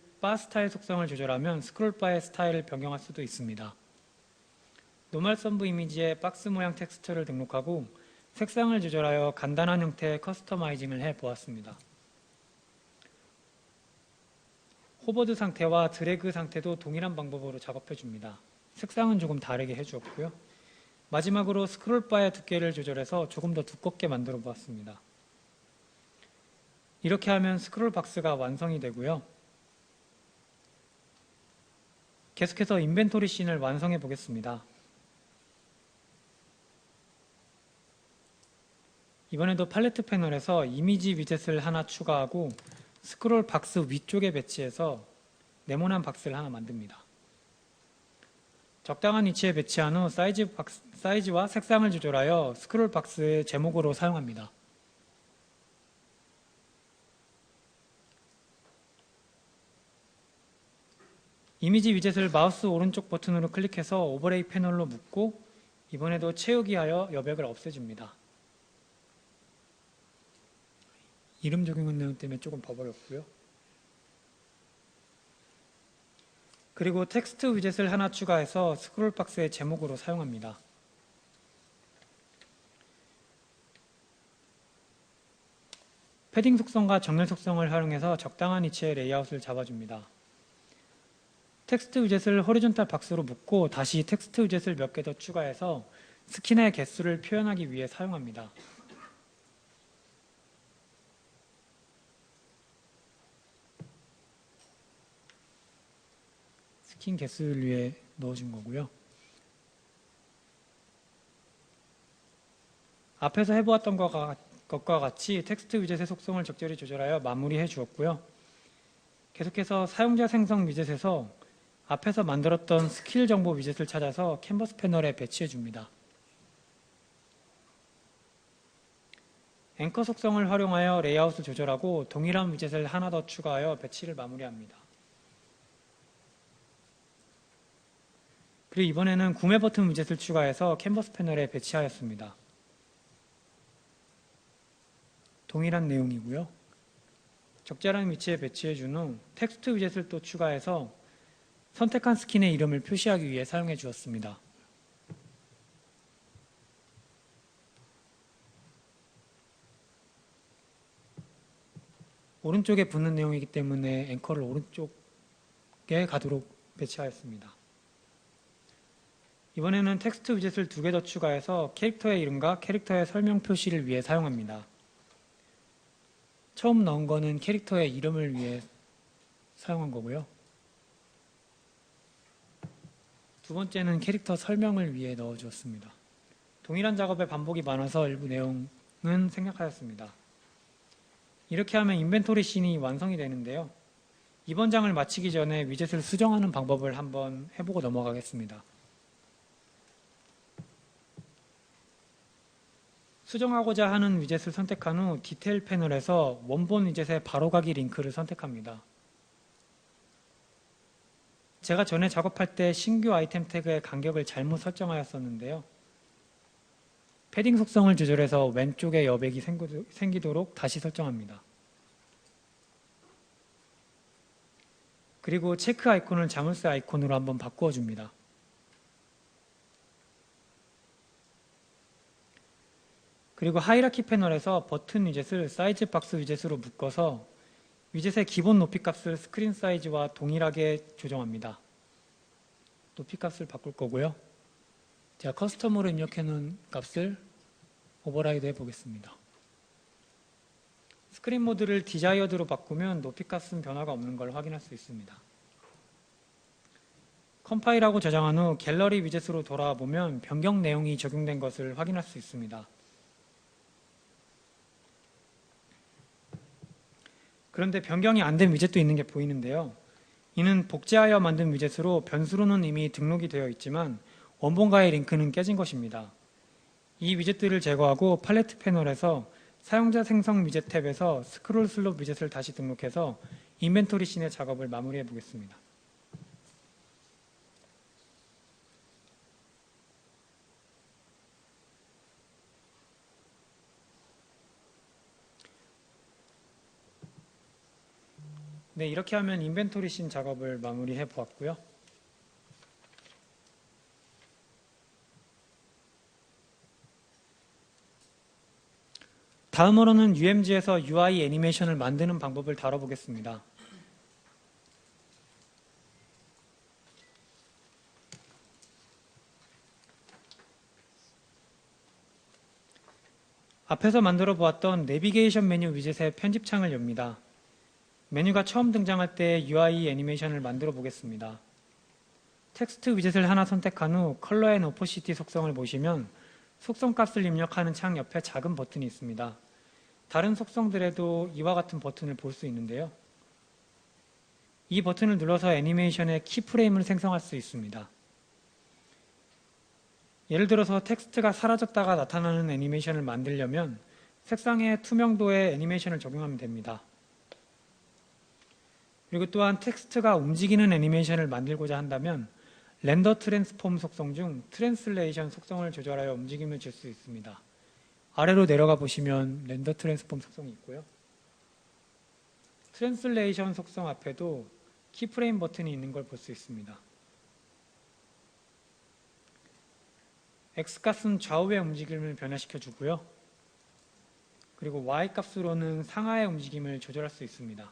속성을 조절하면 스크롤 바의 스타일을 변경할 수도 있습니다. 노멀 선브 이미지에 박스 모양 텍스트를 등록하고 색상을 조절하여 간단한 형태의 커스터마이징을 해 보았습니다. 호버드 상태와 드래그 상태도 동일한 방법으로 작업해 줍니다. 색상은 조금 다르게 해주었고요. 마지막으로 스크롤 바의 두께를 조절해서 조금 더 두껍게 만들어 보았습니다. 이렇게 하면 스크롤 박스가 완성이 되고요. 계속해서 인벤토리 씬을 완성해 보겠습니다. 이번에도 팔레트 패널에서 이미지 위젯을 하나 추가하고 스크롤 박스 위쪽에 배치해서 네모난 박스를 하나 만듭니다. 적당한 위치에 배치한 후 사이즈와 색상을 조절하여 스크롤 박스의 제목으로 사용합니다. 이미지 위젯을 마우스 오른쪽 버튼으로 클릭해서 오버레이 패널로 묶고 이번에도 채우기 하여 여백을 없애줍니다. 이름 적용 내용 때문에 조금 버벅였고요. 그리고 텍스트 위젯을 하나 추가해서 스크롤 박스의 제목으로 사용합니다. 패딩 속성과 정렬 속성을 활용해서 적당한 위치의 레이아웃을 잡아줍니다. 텍스트 위젯을 호리존탈 박스로 묶고 다시 텍스트 위젯을 몇 개 더 추가해서 스킨의 개수를 표현하기 위해 사용합니다. 스킨 개수를 위해 넣어준 거고요. 앞에서 해보았던 것과 같이 텍스트 위젯의 속성을 적절히 조절하여 마무리해 주었고요. 계속해서 사용자 생성 위젯에서 앞에서 만들었던 스킬 정보 위젯을 찾아서 캔버스 패널에 배치해 줍니다. 앵커 속성을 활용하여 레이아웃을 조절하고 동일한 위젯을 하나 더 추가하여 배치를 마무리합니다. 그리고 이번에는 구매 버튼 위젯을 추가해서 캔버스 패널에 배치하였습니다. 동일한 내용이고요. 적절한 위치에 배치해 준 후 텍스트 위젯을 또 추가해서 선택한 스킨의 이름을 표시하기 위해 사용해 주었습니다. 오른쪽에 붙는 내용이기 때문에 앵커를 오른쪽에 가도록 배치하였습니다. 이번에는 텍스트 위젯을 2개 더 추가해서 캐릭터의 이름과 캐릭터의 설명 표시를 위해 사용합니다. 처음 넣은 거는 캐릭터의 이름을 위해 사용한 거고요. 두 번째는 캐릭터 설명을 위해 넣어주었습니다. 동일한 작업의 반복이 많아서 일부 내용은 생략하였습니다. 이렇게 하면 인벤토리 씬이 완성이 되는데요. 이번 장을 마치기 전에 위젯을 수정하는 방법을 한번 해보고 넘어가겠습니다. 수정하고자 하는 위젯을 선택한 후 디테일 패널에서 원본 위젯의 바로가기 링크를 선택합니다. 제가 전에 작업할 때 신규 아이템 태그의 간격을 잘못 설정하였었는데요. 패딩 속성을 조절해서 왼쪽에 여백이 생기도록 다시 설정합니다. 그리고 체크 아이콘을 자물쇠 아이콘으로 한번 바꾸어 줍니다. 그리고 하이라키 패널에서 버튼 위젯을 사이즈 박스 위젯으로 묶어서 위젯의 기본 높이 값을 스크린 사이즈와 동일하게 조정합니다. 높이 값을 바꿀 거고요. 제가 커스텀으로 입력해 놓은 값을 오버라이드 해 보겠습니다. 스크린 모드를 디자이어드로 바꾸면 높이 값은 변화가 없는 걸 확인할 수 있습니다. 컴파일하고 저장한 후 갤러리 위젯으로 돌아와 보면 변경 내용이 적용된 것을 확인할 수 있습니다. 그런데 변경이 안 된 위젯도 있는 게 보이는데요. 이는 복제하여 만든 위젯으로 변수로는 이미 등록이 되어 있지만 원본과의 링크는 깨진 것입니다. 이 위젯들을 제거하고 팔레트 패널에서 사용자 생성 위젯 탭에서 스크롤 슬롭 위젯을 다시 등록해서 인벤토리 씬의 작업을 마무리해 보겠습니다. 네, 이렇게 하면 인벤토리 씬 작업을 마무리해 보았고요. 다음으로는 UMG에서 UI 애니메이션을 만드는 방법을 다뤄보겠습니다. 앞에서 만들어 보았던 내비게이션 메뉴 위젯의 편집창을 엽니다. 메뉴가 처음 등장할 때 UI 애니메이션을 만들어 보겠습니다. 텍스트 위젯을 하나 선택한 후 컬러 앤 오퍼시티 속성을 보시면 속성 값을 입력하는 창 옆에 작은 버튼이 있습니다. 다른 속성들에도 이와 같은 버튼을 볼 수 있는데요. 이 버튼을 눌러서 애니메이션의 키프레임을 생성할 수 있습니다. 예를 들어서 텍스트가 사라졌다가 나타나는 애니메이션을 만들려면 색상의 투명도에 애니메이션을 적용하면 됩니다. 그리고 또한 텍스트가 움직이는 애니메이션을 만들고자 한다면 렌더 트랜스폼 속성 중 트랜슬레이션 속성을 조절하여 움직임을 줄 수 있습니다. 아래로 내려가 보시면 렌더 트랜스폼 속성이 있고요. 트랜슬레이션 속성 앞에도 키프레임 버튼이 있는 걸 볼 수 있습니다. X값은 좌우의 움직임을 변화시켜 주고요. 그리고 Y값으로는 상하의 움직임을 조절할 수 있습니다.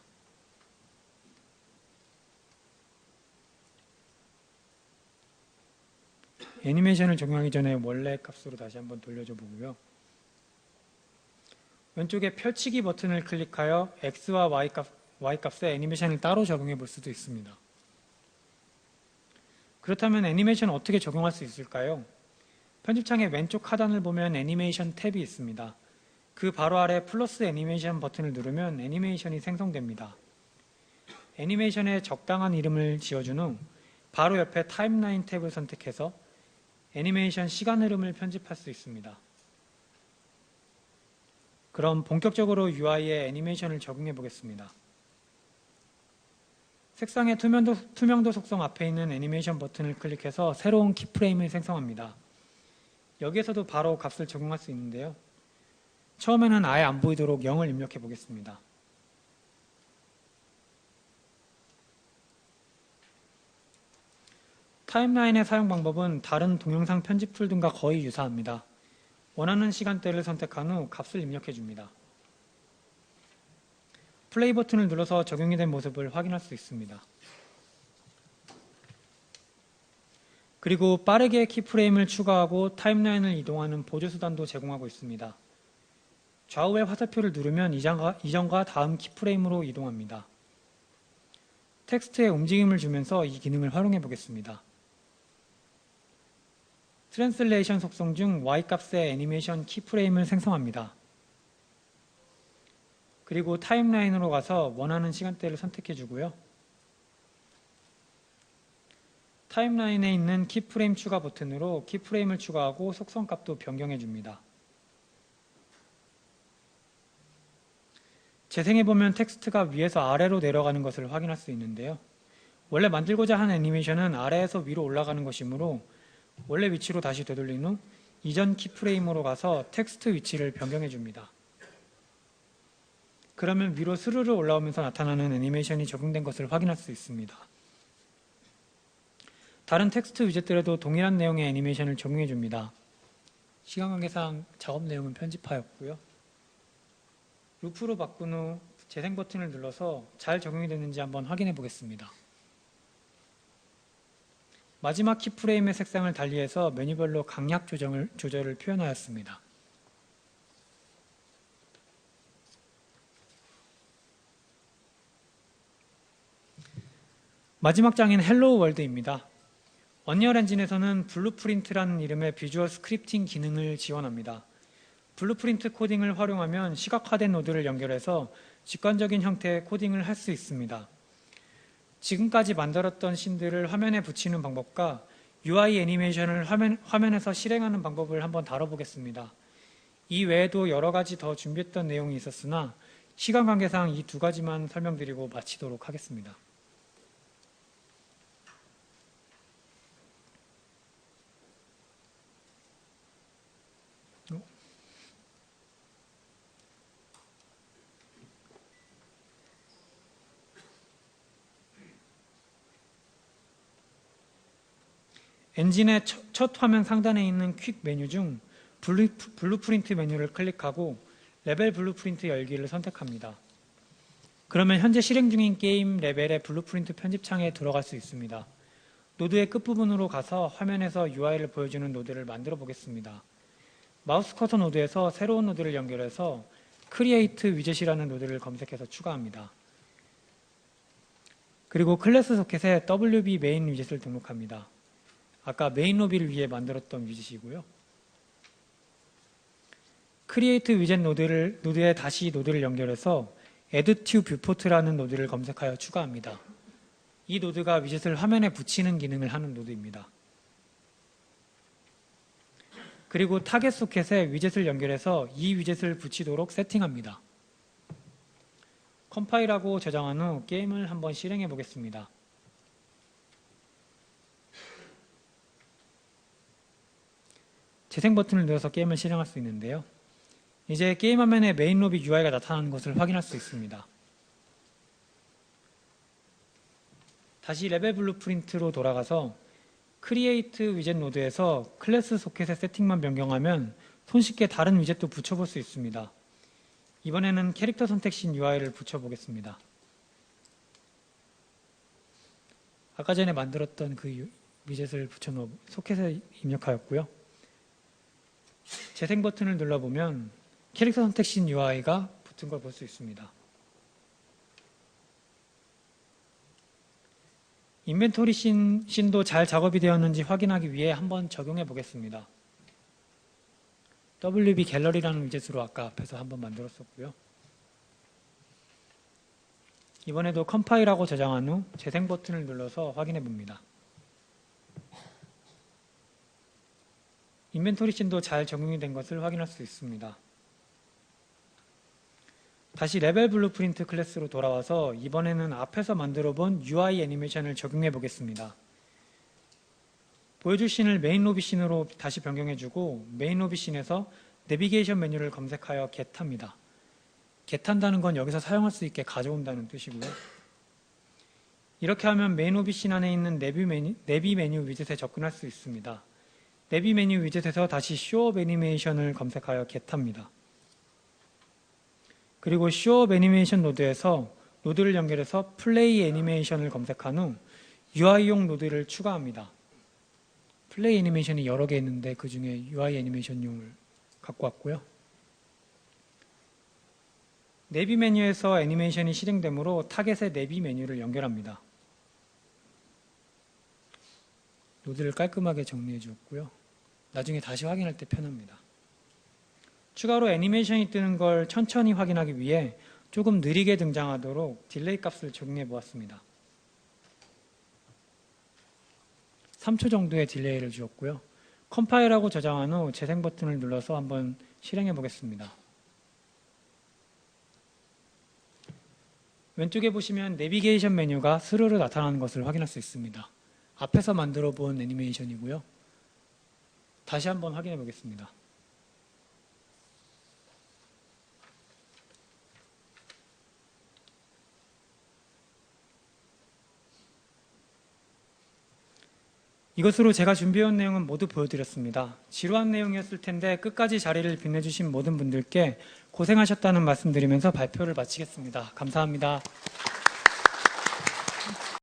애니메이션을 적용하기 전에 원래 값으로 다시 한번 돌려줘 보고요. 왼쪽에 펼치기 버튼을 클릭하여 X와 Y값에 애니메이션을 따로 적용해 볼 수도 있습니다. 그렇다면 애니메이션을 어떻게 적용할 수 있을까요? 편집창의 왼쪽 하단을 보면 애니메이션 탭이 있습니다. 그 바로 아래 플러스 애니메이션 버튼을 누르면 애니메이션이 생성됩니다. 애니메이션에 적당한 이름을 지어준 후 바로 옆에 타임라인 탭을 선택해서 애니메이션 시간 흐름을 편집할 수 있습니다. 그럼 본격적으로 UI에 애니메이션을 적용해 보겠습니다. 색상의 투명도 속성 앞에 있는 애니메이션 버튼을 클릭해서 새로운 키프레임을 생성합니다. 여기에서도 바로 값을 적용할 수 있는데요. 처음에는 아예 안 보이도록 0을 입력해 보겠습니다. 타임라인의 사용 방법은 다른 동영상 편집 툴 등과 거의 유사합니다. 원하는 시간대를 선택한 후 값을 입력해 줍니다. 플레이 버튼을 눌러서 적용이 된 모습을 확인할 수 있습니다. 그리고 빠르게 키프레임을 추가하고 타임라인을 이동하는 보조수단도 제공하고 있습니다. 좌우의 화살표를 누르면 이전과 다음 키프레임으로 이동합니다. 텍스트에 움직임을 주면서 이 기능을 활용해 보겠습니다. 트랜슬레이션 속성 중 Y값의 애니메이션 키프레임을 생성합니다. 그리고 타임라인으로 가서 원하는 시간대를 선택해 주고요. 타임라인에 있는 키프레임 추가 버튼으로 키프레임을 추가하고 속성값도 변경해 줍니다. 재생해보면 텍스트가 위에서 아래로 내려가는 것을 확인할 수 있는데요. 원래 만들고자 한 애니메이션은 아래에서 위로 올라가는 것이므로 원래 위치로 다시 되돌린 후 이전 키프레임으로 가서 텍스트 위치를 변경해 줍니다. 그러면 위로 스르르 올라오면서 나타나는 애니메이션이 적용된 것을 확인할 수 있습니다. 다른 텍스트 위젯들에도 동일한 내용의 애니메이션을 적용해 줍니다. 시간 관계상 작업 내용은 편집하였고요. 루프로 바꾼 후 재생 버튼을 눌러서 잘 적용이 됐는지 한번 확인해 보겠습니다. 마지막 키프레임의 색상을 달리해서 메뉴별로 강약 조절을 표현하였습니다. 마지막 장인 헬로우 월드입니다. 언리얼 엔진에서는 블루프린트라는 이름의 비주얼 스크립팅 기능을 지원합니다. 블루프린트 코딩을 활용하면 시각화된 노드를 연결해서 직관적인 형태의 코딩을 할 수 있습니다. 지금까지 만들었던 씬들을 화면에 붙이는 방법과 UI 애니메이션을 화면에서 실행하는 방법을 한번 다뤄보겠습니다. 이 외에도 여러 가지 더 준비했던 내용이 있었으나 시간 관계상 이 두 가지만 설명드리고 마치도록 하겠습니다. 엔진의 첫 화면 상단에 있는 퀵 메뉴 중 블루프린트 메뉴를 클릭하고 레벨 블루프린트 열기를 선택합니다. 그러면 현재 실행 중인 게임 레벨의 블루프린트 편집창에 들어갈 수 있습니다. 노드의 끝부분으로 가서 화면에서 UI를 보여주는 노드를 만들어 보겠습니다. 마우스 커서 노드에서 새로운 노드를 연결해서 Create 위젯이라는 노드를 검색해서 추가합니다. 그리고 클래스 소켓에 WB 메인 위젯을 등록합니다. 아까 메인 로비를 위해 만들었던 위젯이고요. Create 위젯 노드에 다시 노드를 연결해서 Add to Viewport라는 노드를 검색하여 추가합니다. 이 노드가 위젯을 화면에 붙이는 기능을 하는 노드입니다. 그리고 타겟 소켓에 위젯을 연결해서 이 위젯을 붙이도록 세팅합니다. 컴파일하고 저장한 후 게임을 한번 실행해 보겠습니다. 재생 버튼을 눌러서 게임을 실행할 수 있는데요. 이제 게임 화면에 메인 로비 UI가 나타나는 것을 확인할 수 있습니다. 다시 레벨 블루프린트로 돌아가서 크리에이트 위젯 노드에서 클래스 소켓의 세팅만 변경하면 손쉽게 다른 위젯도 붙여볼 수 있습니다. 이번에는 캐릭터 선택신 UI를 붙여보겠습니다. 아까 전에 만들었던 그 위젯을 붙여놓은 소켓에 입력하였고요. 재생 버튼을 눌러보면 캐릭터 선택신 UI가 붙은 걸 볼 수 있습니다. 인벤토리 씬도 잘 작업이 되었는지 확인하기 위해 한번 적용해 보겠습니다. WB 갤러리라는 위젯으로 아까 앞에서 한번 만들었었고요. 이번에도 컴파일하고 저장한 후 재생 버튼을 눌러서 확인해 봅니다. 인벤토리 씬도 잘 적용이 된 것을 확인할 수 있습니다. 다시 레벨 블루프린트 클래스로 돌아와서 이번에는 앞에서 만들어 본 UI 애니메이션을 적용해 보겠습니다. 보여줄 씬을 메인 로비 씬으로 다시 변경해주고 메인 로비 씬에서 내비게이션 메뉴를 검색하여 get합니다. get한다는 건 여기서 사용할 수 있게 가져온다는 뜻이고요. 이렇게 하면 메인 로비 씬 안에 있는 내비 메뉴 위젯에 접근할 수 있습니다. 내비 메뉴 위젯에서 다시 쇼업 애니메이션을 검색하여 get합니다. 그리고 쇼업 애니메이션 노드에서 노드를 연결해서 플레이 애니메이션을 검색한 후 UI용 노드를 추가합니다. 플레이 애니메이션이 여러 개 있는데 그 중에 UI 애니메이션용을 갖고 왔고요. 내비 메뉴에서 애니메이션이 실행되므로 타겟의 내비 메뉴를 연결합니다. 노드를 깔끔하게 정리해 주었고요. 나중에 다시 확인할 때 편합니다. 추가로 애니메이션이 뜨는 걸 천천히 확인하기 위해 조금 느리게 등장하도록 딜레이 값을 적용해 보았습니다. 3초 정도의 딜레이를 주었고요. 컴파일하고 저장한 후 재생 버튼을 눌러서 한번 실행해 보겠습니다. 왼쪽에 보시면 내비게이션 메뉴가 스르르 나타나는 것을 확인할 수 있습니다. 앞에서 만들어 본 애니메이션이고요. 다시 한번 확인해 보겠습니다. 이것으로 제가 준비해온 내용은 모두 보여드렸습니다. 지루한 내용이었을 텐데 끝까지 자리를 빛내주신 모든 분들께 고생하셨다는 말씀드리면서 발표를 마치겠습니다. 감사합니다.